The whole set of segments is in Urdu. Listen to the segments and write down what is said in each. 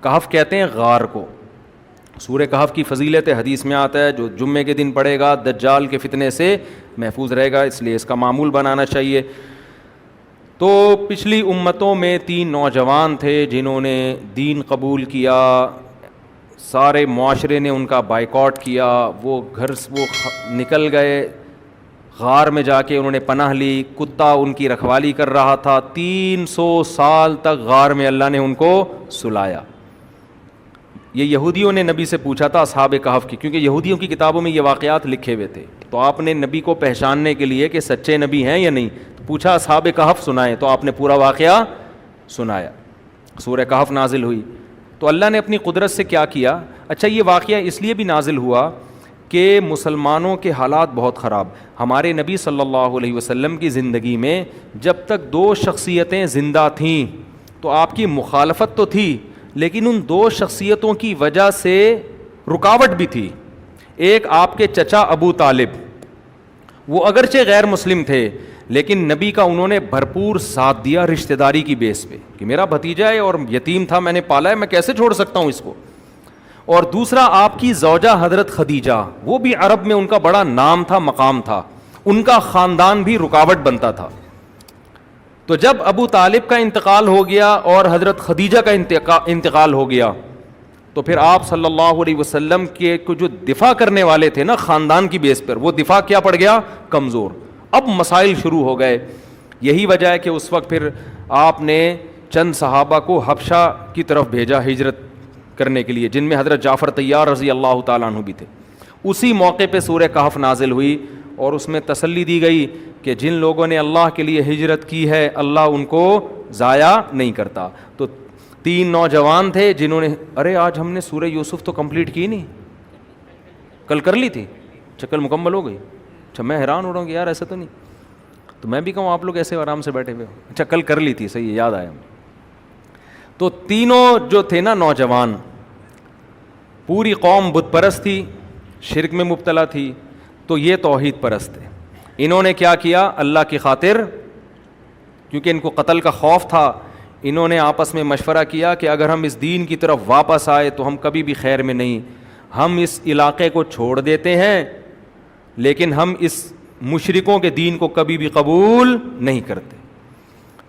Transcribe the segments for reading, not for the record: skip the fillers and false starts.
کہف کہتے ہیں غار کو. سورہ کہف کی فضیلت حدیث میں آتا ہے جو جمعے کے دن پڑھے گا دجال کے فتنے سے محفوظ رہے گا, اس لیے اس کا معمول بنانا چاہیے. تو پچھلی امتوں میں 3 نوجوان تھے جنہوں نے دین قبول کیا, سارے معاشرے نے ان کا بائیکاٹ کیا, وہ نکل گئے غار میں جا کے انہوں نے پناہ لی, کتا ان کی رکھوالی کر رہا تھا, 300 سال تک غار میں اللہ نے ان کو سلایا. یہ یہودیوں نے نبی سے پوچھا تھا اصحاب کہف کی, کیونکہ یہودیوں کی کتابوں میں یہ واقعات لکھے ہوئے تھے, تو آپ نے نبی کو پہچاننے کے لیے کہ سچے نبی ہیں یا نہیں تو پوچھا اصحاب کہف سنائیں, تو آپ نے پورا واقعہ سنایا. سورہ کہف نازل ہوئی تو اللہ نے اپنی قدرت سے کیا کیا. اچھا, یہ واقعہ اس لیے بھی نازل ہوا کہ مسلمانوں کے حالات بہت خراب. ہمارے نبی صلی اللہ علیہ وسلم کی زندگی میں جب تک 2 شخصیتیں زندہ تھیں تو آپ کی مخالفت تو تھی, لیکن ان 2 شخصیتوں کی وجہ سے رکاوٹ بھی تھی. ایک آپ کے چچا ابو طالب, وہ اگرچہ غیر مسلم تھے لیکن نبی کا انہوں نے بھرپور ساتھ دیا رشتہ داری کی بیس پہ کہ میرا بھتیجا ہے اور یتیم تھا, میں نے پالا ہے, میں کیسے چھوڑ سکتا ہوں اس کو. اور دوسرا آپ کی زوجہ حضرت خدیجہ, وہ بھی عرب میں ان کا بڑا نام تھا, مقام تھا, ان کا خاندان بھی رکاوٹ بنتا تھا. تو جب ابو طالب کا انتقال ہو گیا اور حضرت خدیجہ کا انتقال ہو گیا تو پھر آپ صلی اللہ علیہ وسلم کے جو دفاع کرنے والے تھے نا خاندان کی بیس پر, وہ دفاع کیا پڑ گیا, کمزور. اب مسائل شروع ہو گئے. یہی وجہ ہے کہ اس وقت پھر آپ نے چند صحابہ کو حبشہ کی طرف بھیجا ہجرت کرنے کے لیے, جن میں حضرت جعفر طیار رضی اللہ تعالیٰ عنہ بھی تھے. اسی موقع پہ سورہ کہف نازل ہوئی اور اس میں تسلی دی گئی کہ جن لوگوں نے اللہ کے لیے ہجرت کی ہے اللہ ان کو ضائع نہیں کرتا. تو 3 نوجوان تھے جنہوں نے, ارے آج ہم نے سورہ یوسف تو کمپلیٹ کی نہیں, کل کر لی تھی, کل مکمل ہو گئی. اچھا, میں حیران ہو رہا ہوں کہ یار ایسا تو نہیں, تو میں بھی کہوں آپ لوگ ایسے آرام سے بیٹھے ہوئے ہو. اچھا, کل کر لی تھی, صحیح ہے, یاد آیا. تو تینوں جو تھے نا نوجوان, پوری قوم بت پرست تھی, شرک میں مبتلا تھی, تو یہ توحید پرست تھے. انہوں نے کیا کیا, اللہ کی خاطر, کیونکہ ان کو قتل کا خوف تھا, انہوں نے آپس میں مشورہ کیا کہ اگر ہم اس دین کی طرف واپس آئے تو ہم کبھی بھی خیر میں نہیں, ہم اس علاقے کو چھوڑ دیتے ہیں لیکن ہم اس مشرکوں کے دین کو کبھی بھی قبول نہیں کرتے.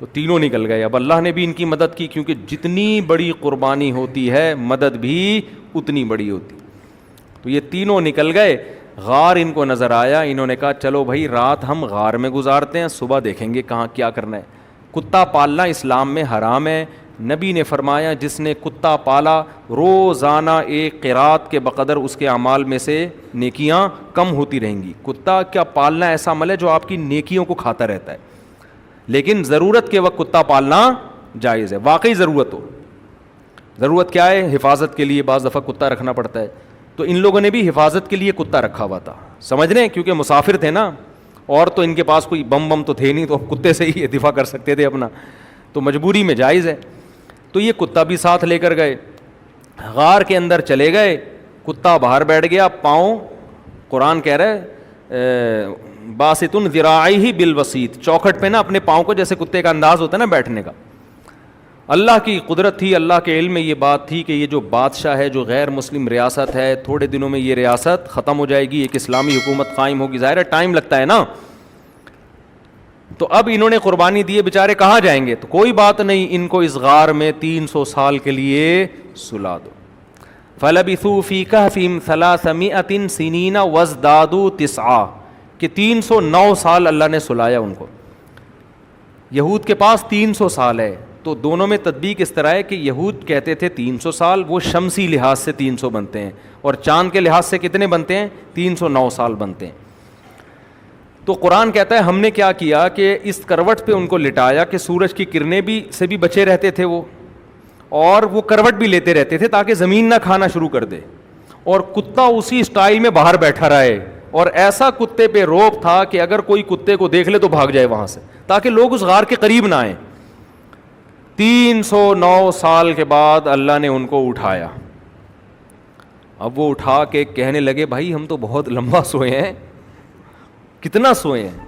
تو تینوں نکل گئے. اب اللہ نے بھی ان کی مدد کی, کیونکہ جتنی بڑی قربانی ہوتی ہے مدد بھی اتنی بڑی ہوتی. تو یہ تینوں نکل گئے. غار ان کو نظر آیا, انہوں نے کہا چلو بھائی رات ہم غار میں گزارتے ہیں, صبح دیکھیں گے کہاں کیا کرنا ہے. کتا پالنا اسلام میں حرام ہے. نبی نے فرمایا جس نے کتا پالا روزانہ 1 قرات کے بقدر اس کے اعمال میں سے نیکیاں کم ہوتی رہیں گی. کتا کیا پالنا ایسا عمل ہے جو آپ کی نیکیوں کو کھاتا رہتا ہے, لیکن ضرورت کے وقت کتا پالنا جائز ہے. واقعی ضرورت ہو, ضرورت کیا ہے, حفاظت کے لیے بعض دفعہ کتا رکھنا پڑتا ہے. تو ان لوگوں نے بھی حفاظت کے لیے کتا رکھا ہوا تھا, سمجھ رہے ہیں, کیونکہ مسافر تھے نا, اور تو ان کے پاس کوئی بم تو تھے نہیں, تو کتے سے ہی دفاع کر سکتے تھے اپنا, تو مجبوری میں جائز ہے. تو یہ کتا بھی ساتھ لے کر گئے, غار کے اندر چلے گئے. کتا باہر بیٹھ گیا, پاؤں, قرآن کہہ رہا ہے باسطن ذراعیہ بالوسیط, چوکھٹ پہ نا اپنے پاؤں کو, جیسے کتے کا انداز ہوتا ہے نا بیٹھنے کا. اللہ کی قدرت تھی, اللہ کے علم میں یہ بات تھی کہ یہ جو بادشاہ ہے, جو غیر مسلم ریاست ہے, تھوڑے دنوں میں یہ ریاست ختم ہو جائے گی, ایک اسلامی حکومت قائم ہوگی. ظاہر ہے ٹائم لگتا ہے نا. تو اب انہوں نے قربانی دیے, بیچارے کہاں جائیں گے, تو کوئی بات نہیں, ان کو اس غار میں 300 سال کے لیے سلا دو. فَلَبِثُوا فِي كَهْفِهِمْ 300 سِنِينَ وَازْدَادُوا 9, کہ 309 سال اللہ نے سلایا ان کو. یہود کے پاس 300 سال ہے, تو دونوں میں تطبیق اس طرح ہے کہ یہود کہتے تھے 300 سال, وہ شمسی لحاظ سے 300 بنتے ہیں, اور چاند کے لحاظ سے کتنے بنتے ہیں, 309 سال بنتے ہیں. تو قرآن کہتا ہے ہم نے کیا کیا کہ اس کروٹ پہ ان کو لٹایا کہ سورج کی کرنیں بھی سے بھی بچے رہتے تھے وہ, اور وہ کروٹ بھی لیتے رہتے تھے تاکہ زمین نہ کھانا شروع کر دے, اور کتا اسی اسٹائل میں باہر بیٹھا رہے, اور ایسا کتے پہ روب تھا کہ اگر کوئی کتے کو دیکھ لے تو بھاگ جائے وہاں سے, تاکہ لوگ اس غار کے قریب نہ آئیں. 309 سال کے بعد اللہ نے ان کو اٹھایا. اب وہ اٹھا کے کہنے لگے بھائی ہم تو بہت لمبا سوئے ہیں. کتنا سوئے ہیں؟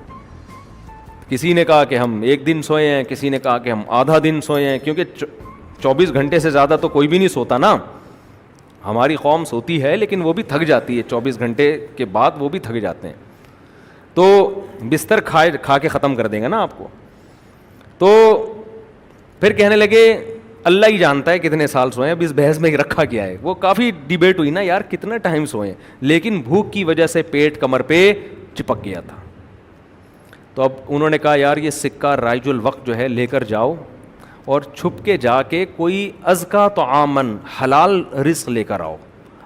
کسی نے کہا کہ ہم 1 دن سوئے ہیں, کسی نے کہا کہ ہم آدھا دن سوئے ہیں, کیونکہ 24 گھنٹے سے زیادہ تو کوئی بھی نہیں سوتا نا. ہماری قوم سوتی ہے لیکن وہ بھی تھک جاتی ہے, 24 گھنٹے کے بعد وہ بھی تھک جاتے ہیں. تو بستر کھا کے ختم کر دیں گے نا آپ کو. تو پھر کہنے لگے اللہ ہی جانتا ہے کتنے سال سوئے. اب اس بحث میں رکھا کیا ہے, وہ کافی ڈیبیٹ ہوئی نا یار کتنا ٹائم سوئے, لیکن بھوک کی وجہ سے پیٹ کمر پہ چپک گیا تھا. تو اب انہوں نے کہا یار یہ سکہ رائج الوقت جو ہے لے کر جاؤ اور چھپ کے جا کے کوئی ازکا طعامن حلال رزق لے کر آؤ.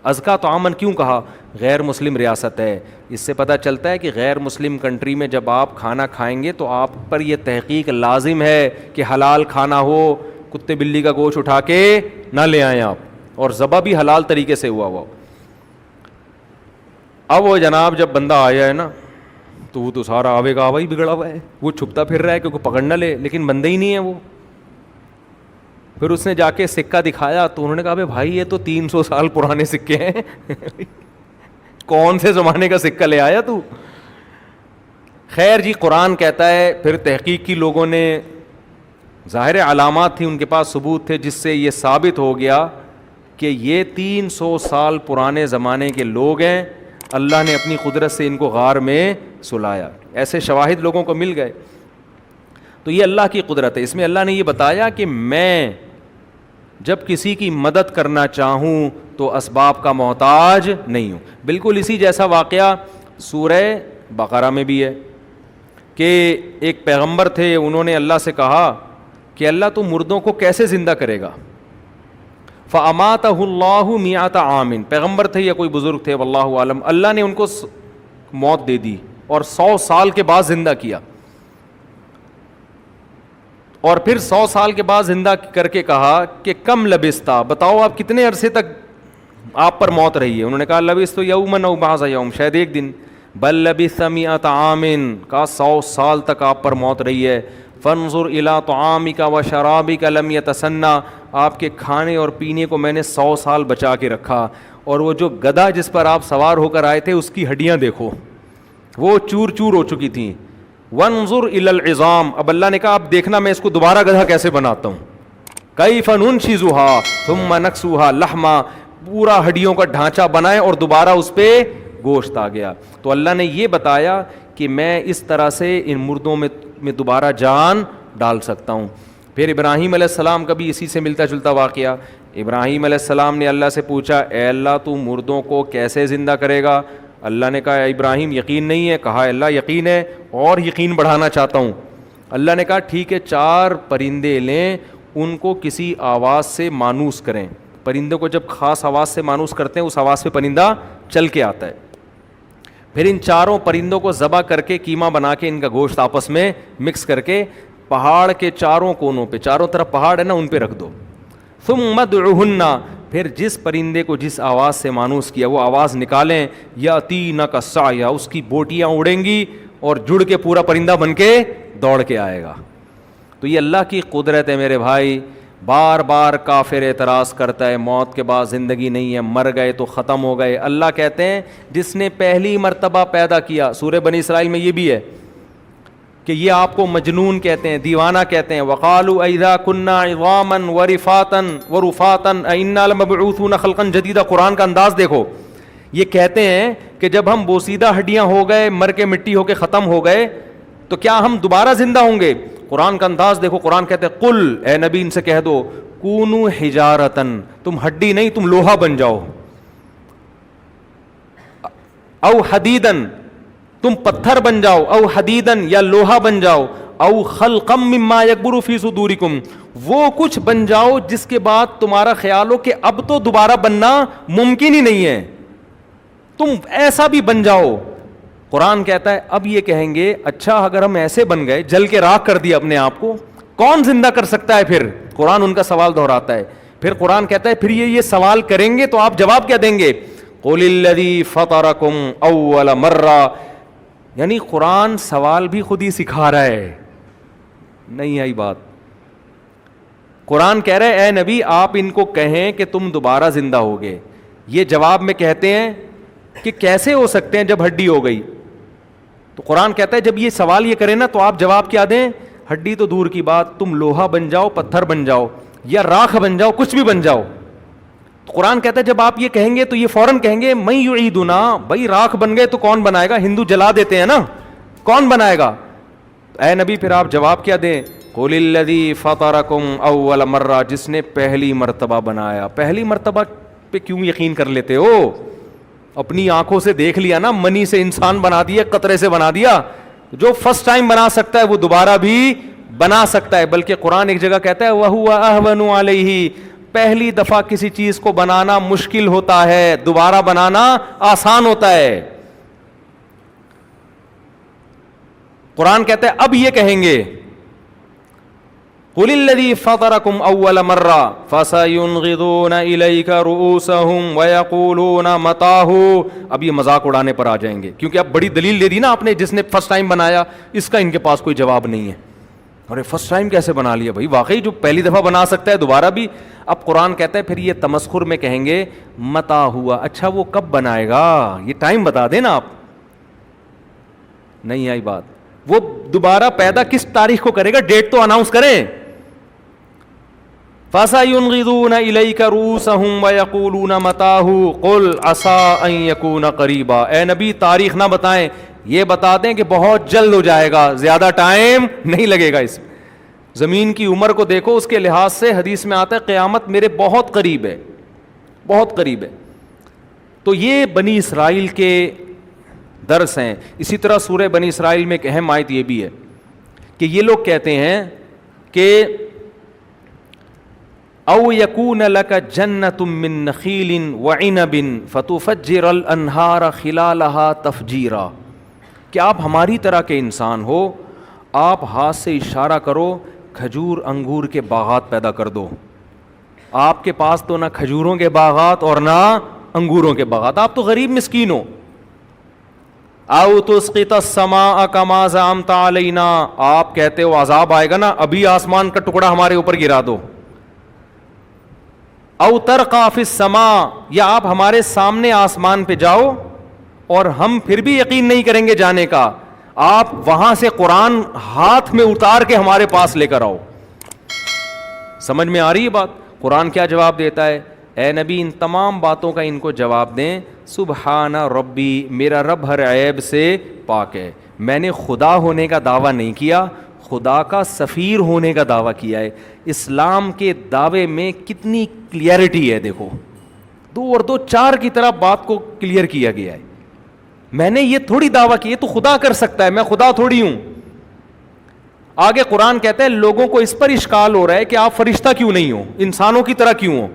ازکا طعامن کیوں کہا؟ غیر مسلم ریاست ہے, اس سے پتہ چلتا ہے کہ غیر مسلم کنٹری میں جب آپ کھانا کھائیں گے تو آپ پر یہ تحقیق لازم ہے کہ حلال کھانا ہو, کتے بلی کا گوشت اٹھا کے نہ لے آئیں آپ, اور ذبح بھی حلال طریقے سے ہوا. اب وہ جناب جب بندہ آیا ہے نا تو وہ تو سارا آوے کا آوا ہی بگڑا ہوا ہے, وہ چھپتا پھر رہا ہے کیونکہ پکڑ نہ لے, لیکن بندہ ہی نہیں ہے وہ. پھر اس نے جا کے سکہ دکھایا تو انہوں نے کہا بھائی یہ تو 300 سال پرانے سکے ہیں, کون سے زمانے کا سکہ لے آیا تو. خیر جی قرآن کہتا ہے, پھر تحقیق کی لوگوں نے, ظاہر علامات تھی ان کے پاس, ثبوت تھے جس سے یہ ثابت ہو گیا کہ یہ 300 سال پرانے زمانے کے لوگ ہیں, اللہ نے اپنی قدرت سے ان کو غار میں سلایا. ایسے شواہد لوگوں کو مل گئے. تو یہ اللہ کی قدرت ہے. اس میں اللہ نے یہ بتایا کہ میں جب کسی کی مدد کرنا چاہوں تو اسباب کا محتاج نہیں ہوں. بالکل اسی جیسا واقعہ سورہ بقرہ میں بھی ہے کہ ایک پیغمبر تھے, انہوں نے اللہ سے کہا کہ اللہ تو مردوں کو کیسے زندہ کرے گا. فَأَمَاتَهُ اللَّهُ مِئَةَ عَامٍ, پیغمبر تھے یا کوئی بزرگ تھے واللہ عالم, اللہ نے ان کو موت دے دی اور 100 سال کے بعد زندہ کیا. اور پھر 100 سال کے بعد زندہ کر کے کہا کہ کم لبستا, بتاؤ آپ کتنے عرصے تک آپ پر موت رہی ہے. انہوں نے کہا لبست یوما او بعض یوم, شاید ایک دن. بل لبث 100 عام, کہا 100 سال تک آپ پر موت رہی ہے. فانظر الی طعامک و شرابک لم یتسنى, آپ کے کھانے اور پینے کو میں نے 100 سال بچا کے رکھا, اور وہ جو گدھا جس پر آپ سوار ہو کر آئے تھے اس کی ہڈیاں دیکھو وہ چور چور ہو چکی تھیں. وانظر الی العظام, اب اللہ نے کہا اب دیکھنا میں اس کو دوبارہ گدھا کیسے بناتا ہوں. کیف ننشزها ثم نکسوها لحما, پورا ہڈیوں کا ڈھانچہ بنائے اور دوبارہ اس پہ گوشت آ گیا. تو اللہ نے یہ بتایا کہ میں اس طرح سے ان مردوں میں دوبارہ جان ڈال سکتا ہوں. پھر ابراہیم علیہ السلام کا بھی اسی سے ملتا جلتا واقعہ. ابراہیم علیہ السلام نے اللہ سے پوچھا اے اللہ تو مردوں کو کیسے زندہ کرے گا. اللہ نے کہا ابراہیم یقین نہیں ہے. کہا اللہ یقین ہے اور یقین بڑھانا چاہتا ہوں. اللہ نے کہا ٹھیک ہے 4 پرندے لیں, ان کو کسی آواز سے مانوس کریں. پرندوں کو جب خاص آواز سے مانوس کرتے ہیں اس آواز پہ پرندہ چل کے آتا ہے. پھر ان 4 پرندوں کو ذبح کر کے کیما بنا کے ان کا گوشت آپس میں مکس کر کے پہاڑ کے 4 کونوں پہ, چاروں طرف پہاڑ ہے نا, ان پہ رکھ دو. ثم ادعوہن, پھر جس پرندے کو جس آواز سے مانوس کیا وہ آواز نکالیں. یاتینک سعیا, اس کی بوٹیاں اڑیں گی اور جڑ کے پورا پرندہ بن کے دوڑ کے آئے گا. تو یہ اللہ کی قدرت ہے میرے بھائی. بار بار کافر اعتراض کرتا ہے موت کے بعد زندگی نہیں ہے, مر گئے تو ختم ہو گئے. اللہ کہتے ہیں جس نے پہلی مرتبہ پیدا کیا, سورہ بنی اسرائیل میں یہ بھی ہے کہ یہ آپ کو مجنون کہتے ہیں, دیوانہ کہتے ہیں. وقالوا اذا كنا عظاما ورفاتا ائنا لمبعوثون خلقا جديدا, قرآن کا انداز دیکھو. یہ کہتے ہیں کہ جب ہم بوسیدہ ہڈیاں ہو گئے, مر کے مٹی ہو کے ختم ہو گئے, تو کیا ہم دوبارہ زندہ ہوں گے. قرآن کا انداز دیکھو. قرآن کہتے ہیں قل, اے نبی ان سے کہہ دو, کونو حجارتن, تم ہڈی نہیں تم لوہا بن جاؤ. او حدیدن, تم پتھر بن جاؤ. او حدیدن, یا لوہا بن جاؤ. او خلقا مما یکبر فی صدورکم, وہ کچھ بن جاؤ جس کے بعد تمہارا خیال ہو کہ اب تو دوبارہ بننا ممکن ہی نہیں ہے, تم ایسا بھی بن جاؤ. قرآن کہتا ہے اب یہ کہیں گے اچھا اگر ہم ایسے بن گئے, جل کے راکھ کر دیا اپنے آپ کو, کون زندہ کر سکتا ہے پھر. قرآن ان کا سوال دہراتا ہے. پھر قرآن کہتا ہے پھر یہ سوال کریں گے تو آپ جواب کیا دیں گے. قل الذی فطرکم اول مرہ, یعنی قرآن سوال بھی خود ہی سکھا رہا ہے. نہیں آئی بات. قرآن کہہ رہے اے نبی آپ ان کو کہیں کہ تم دوبارہ زندہ ہوگے. یہ جواب میں کہتے ہیں کہ کیسے ہو سکتے ہیں جب ہڈی ہو گئی. تو قرآن کہتا ہے جب یہ سوال یہ کرے نا تو آپ جواب کیا دیں. ہڈی تو دور کی بات, تم لوہا بن جاؤ, پتھر بن جاؤ. یا راکھ بن جاؤ, کچھ بھی بن جاؤ. تو قرآن کہتا ہے جب آپ یہ کہیں گے تو یہ فوراً کہیں گے میں یعیدنا, بھائی راکھ بن گئے تو کون بنائے گا؟ ہندو جلا دیتے ہیں نا, کون بنائے گا؟ اے نبی پھر آپ جواب کیا دیں؟ قل الذی فطرکم اول مرہ, جس نے پہلی مرتبہ بنایا. پہلی مرتبہ پہ کیوں یقین کر لیتے ہو؟ اپنی آنکھوں سے دیکھ لیا نا, منی سے انسان بنا دیا, قطرے سے بنا دیا. جو فرسٹ ٹائم بنا سکتا ہے وہ دوبارہ بھی بنا سکتا ہے. بلکہ قرآن ایک جگہ کہتا ہے وَهُوَ أَهْوَنُ عَلَيْهِ, پہلی دفعہ کسی چیز کو بنانا مشکل ہوتا ہے, دوبارہ بنانا آسان ہوتا ہے. قرآن کہتا ہے اب یہ کہیں گے قُلِ الَّذِي فَطَرَكُمْ أَوَّلَ مَرَّةٍ فَسَيُنْغِضُونَ إِلَيْكَ رُؤُوسَهُمْ وَيَقُولُونَ مَتَاهُ. اب یہ مذاق اڑانے پر آ جائیں گے, کیونکہ اب بڑی دلیل دے دی نا آپ نے, جس نے فرسٹ ٹائم بنایا اس کا ان کے پاس کوئی جواب نہیں ہے. ارے فرسٹ ٹائم کیسے بنا لیا بھائی؟ واقعی جو پہلی دفعہ بنا سکتا ہے دوبارہ بھی. اب قرآن کہتا ہے پھر یہ تمسخر میں کہیں گے متا ہوا, اچھا وہ کب بنائے گا؟ یہ ٹائم بتا دیں نا آپ. نہیں آئی بات. وہ دوبارہ پیدا کس تاریخ کو کرے گا؟ ڈیٹ تو اناؤنس کریں. فَسَيُنْغِضُونَ إِلَيْكَ رُؤُوسَهُمْ وَيَقُولُونَ مَتَاهُ قُلْ عَسَىٰ أَن يَكُونَ قَرِيبًا. اے نبی تاریخ نہ بتائیں, یہ بتا دیں کہ بہت جلد ہو جائے گا, زیادہ ٹائم نہیں لگے گا. اس زمین کی عمر کو دیکھو, اس کے لحاظ سے حدیث میں آتا ہے قیامت میرے بہت قریب ہے, بہت قریب ہے. تو یہ بنی اسرائیل کے درس ہیں. اسی طرح سورہ بنی اسرائیل میں ایک اہم آیت یہ بھی ہے کہ یہ لوگ کہتے ہیں کہ او یکون لک جنۃ من نخیل وعنب فتفجر الانہار خلالها تفجیرا. کہ آپ ہماری طرح کے انسان ہو, آپ ہاتھ سے اشارہ کرو, کھجور انگور کے باغات پیدا کر دو. آپ کے پاس تو نہ کھجوروں کے باغات اور نہ انگوروں کے باغات, آپ تو غریب مسکین ہو. او تسقط السماء کما زعمت علینا, آپ کہتے ہو عذاب آئے گا نا, ابھی آسمان کا ٹکڑا ہمارے اوپر گرا دو. او ترقى فی السماء, یا آپ ہمارے سامنے آسمان پہ جاؤ اور ہم پھر بھی یقین نہیں کریں گے جانے کا, آپ وہاں سے قرآن ہاتھ میں اتار کے ہمارے پاس لے کر آؤ. سمجھ میں آ رہی ہے بات؟ قرآن کیا جواب دیتا ہے؟ اے نبی ان تمام باتوں کا ان کو جواب دیں سبحان ربی, میرا رب ہر عیب سے پاک ہے. میں نے خدا ہونے کا دعویٰ نہیں کیا, خدا کا سفیر ہونے کا دعویٰ کیا ہے. اسلام کے دعوے میں کتنی کلیئرٹی ہے, دیکھو 2 اور 2 4 کی طرح بات کو کلیئر کیا گیا ہے. میں نے یہ تھوڑی دعویٰ کی ہے تو خدا کر سکتا ہے, میں خدا تھوڑی ہوں. آگے قرآن کہتا ہے لوگوں کو اس پر اشکال ہو رہا ہے کہ آپ فرشتہ کیوں نہیں ہو, انسانوں کی طرح کیوں ہو.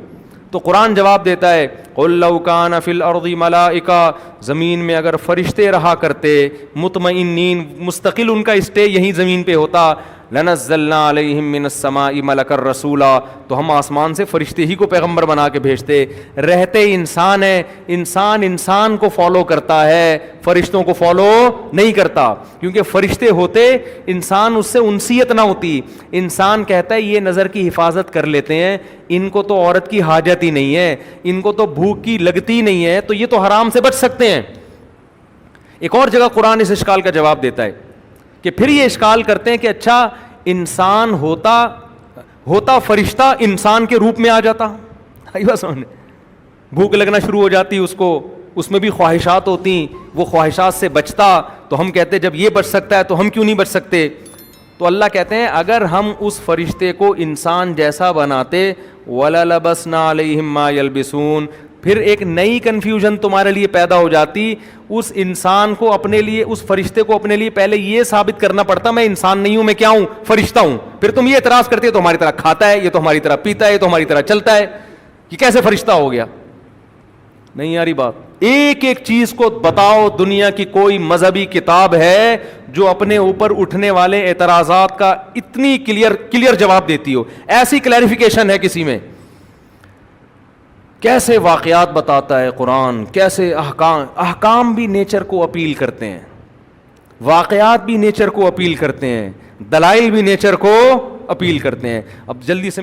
تو قرآن جواب دیتا ہے قُلْ لَوْ كَانَ فِي الْأَرْضِ مَلَائِكَةٌ, زمین میں اگر فرشتے رہا کرتے مطمئنین, مستقل ان کا اسٹے یہیں زمین پہ ہوتا, لَنَزَّلْنَا عَلَيْهِم مِّنَ السَّمَاءِ مَلَكًا رَّسُولًا, تو ہم آسمان سے فرشتے ہی کو پیغمبر بنا کے بھیجتے. رہتے انسان ہے, انسان کو فالو کرتا ہے, فرشتوں کو فالو نہیں کرتا, کیونکہ فرشتے ہوتے انسان اس سے انسیت نہ ہوتی. انسان کہتا ہے یہ نظر کی حفاظت کر لیتے ہیں, ان کو تو عورت کی حاجت ہی نہیں ہے, ان کو تو بھوک کی لگتی نہیں ہے, تو یہ تو حرام سے بچ سکتے ہیں. ایک اور جگہ قرآن اس اشکال کا جواب دیتا ہے کہ پھر یہ اشکال کرتے ہیں کہ اچھا انسان ہوتا فرشتہ انسان کے روپ میں آ جاتا, بھوک لگنا شروع ہو جاتی اس کو, اس میں بھی خواہشات ہوتی, وہ خواہشات سے بچتا, تو ہم کہتے جب یہ بچ سکتا ہے تو ہم کیوں نہیں بچ سکتے. تو اللہ کہتے ہیں اگر ہم اس فرشتے کو انسان جیسا بناتے وَلَلَبَسْنَا عَلَيْهِمْ مَا يَلْبِسُونَ, پھر ایک نئی کنفیوژن تمہارے لیے پیدا ہو جاتی. اس انسان کو اپنے لیے, اس فرشتے کو اپنے لیے پہلے یہ ثابت کرنا پڑتا میں انسان نہیں ہوں, میں کیا ہوں, فرشتہ ہوں. پھر تم یہ اعتراض کرتے تو ہماری طرح کھاتا ہے, یہ تو ہماری طرح پیتا ہے, یہ تو ہماری طرح چلتا ہے, یہ کیسے فرشتہ ہو گیا. نہیں یاری بات. ایک ایک چیز کو بتاؤ, دنیا کی کوئی مذہبی کتاب ہے جو اپنے اوپر اٹھنے والے اعتراضات کا اتنی کلیئر جواب دیتی ہو؟ ایسی کلیریفیکیشن ہے کسی میں؟ کیسے واقعات بتاتا ہے قرآن, کیسے احکام بھی نیچر کو اپیل کرتے ہیں, واقعات بھی نیچر کو اپیل کرتے ہیں, دلائل بھی نیچر کو اپیل کرتے ہیں. اب جلدی سے